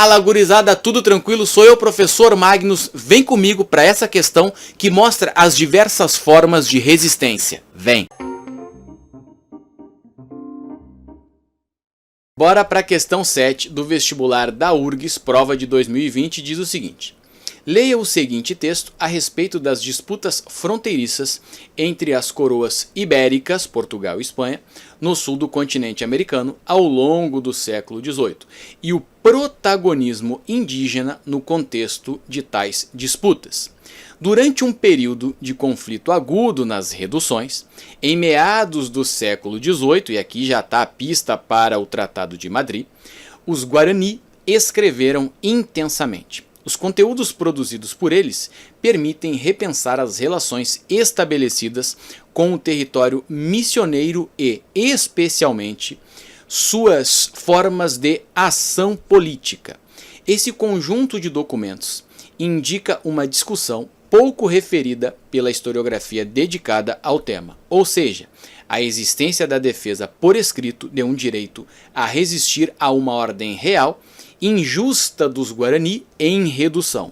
Fala gurizada, tudo tranquilo? Sou eu, professor Magnus. Vem comigo para essa questão que mostra as diversas formas de resistência. Vem! Bora para a questão 7 do vestibular da URGS, prova de 2020, diz o seguinte. Leia o seguinte texto a respeito das disputas fronteiriças entre as coroas ibéricas, Portugal e Espanha, no sul do continente americano ao longo do século XVIII e o protagonismo indígena no contexto de tais disputas. Durante um período de conflito agudo nas reduções, em meados do século XVIII, e aqui já está a pista para o Tratado de Madrid, os Guarani escreveram intensamente. Os conteúdos produzidos por eles permitem repensar as relações estabelecidas com o território missioneiro e, especialmente, suas formas de ação política. Esse conjunto de documentos indica uma discussão pouco referida pela historiografia dedicada ao tema, ou seja, a existência da defesa por escrito de um direito a resistir a uma ordem real injusta dos Guarani em redução.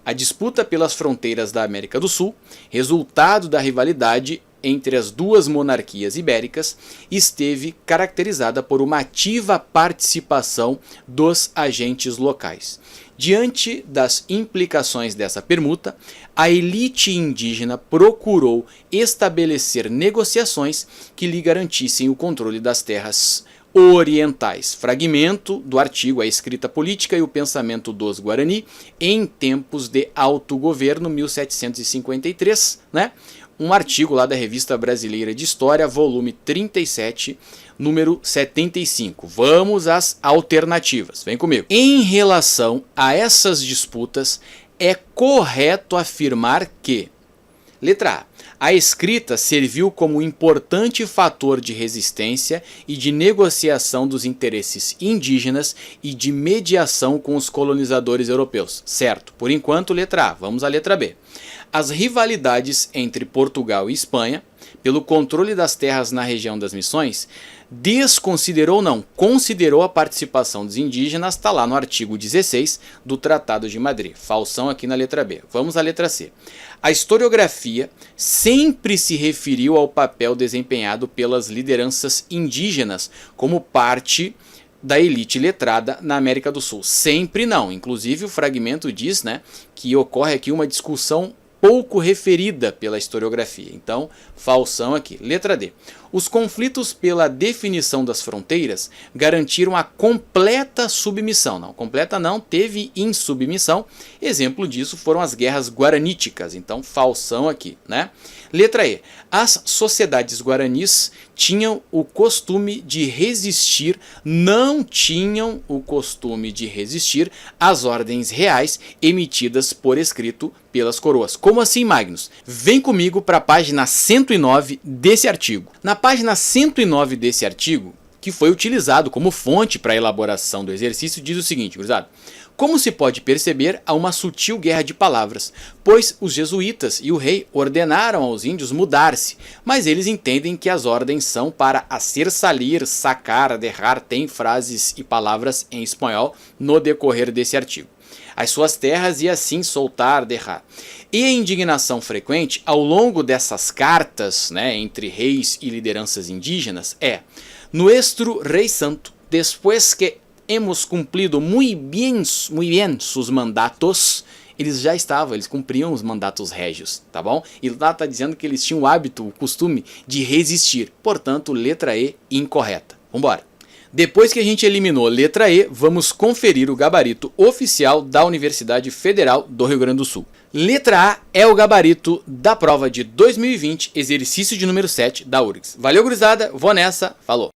A disputa pelas fronteiras da América do Sul, resultado da rivalidade entre as duas monarquias ibéricas, esteve caracterizada por uma ativa participação dos agentes locais. Diante das implicações dessa permuta, a elite indígena procurou estabelecer negociações que lhe garantissem o controle das terras orientais. Fragmento do artigo A Escrita Política e o Pensamento dos Guarani em Tempos de Autogoverno, 1753, né? Um artigo lá da Revista Brasileira de História, volume 37, número 75. Vamos às alternativas, vem comigo. Em relação a essas disputas, é correto afirmar que, letra A escrita serviu como importante fator de resistência e de negociação dos interesses indígenas e de mediação com os colonizadores europeus. Certo, por enquanto, letra A. Vamos à letra B. As rivalidades entre Portugal e Espanha, pelo controle das terras na região das Missões, considerou a participação dos indígenas, está lá no artigo 16 do Tratado de Madrid. Falsão aqui na letra B. Vamos à letra C. A historiografia sempre se referiu ao papel desempenhado pelas lideranças indígenas como parte da elite letrada na América do Sul. Sempre não. Inclusive o fragmento diz, né, que ocorre aqui uma discussão pouco referida pela historiografia. Então, falsão aqui. Letra D. Os conflitos pela definição das fronteiras garantiram a completa submissão. Não, completa não, teve insubmissão. Exemplo disso foram as guerras guaraníticas. Então, falsão aqui, né? Letra E. As sociedades guaranis não tinham o costume de resistir às ordens reais emitidas por escrito pelas coroas. Como assim, Magnus? Vem comigo para a página 109 desse artigo. Na página 109 desse artigo, que foi utilizado como fonte para a elaboração do exercício, diz o seguinte, gurizada. Como se pode perceber, há uma sutil guerra de palavras, pois os jesuítas e o rei ordenaram aos índios mudar-se, mas eles entendem que as ordens são para hacer salir, sacar, derrar, tem frases e palavras em espanhol no decorrer desse artigo. As suas terras e assim soltar, derrar. E a indignação frequente ao longo dessas cartas, né, entre reis e lideranças indígenas é: Nuestro Rei Santo, después que hemos cumprido muy bien sus mandatos, eles cumpriam os mandatos régios, tá bom? E lá está dizendo que eles tinham o hábito, o costume de resistir. Portanto, letra E incorreta. Vambora. Depois que a gente eliminou letra E, vamos conferir o gabarito oficial da Universidade Federal do Rio Grande do Sul. Letra A é o gabarito da prova de 2020, exercício de número 7 da URGS. Valeu, gurizada, vou nessa, falou!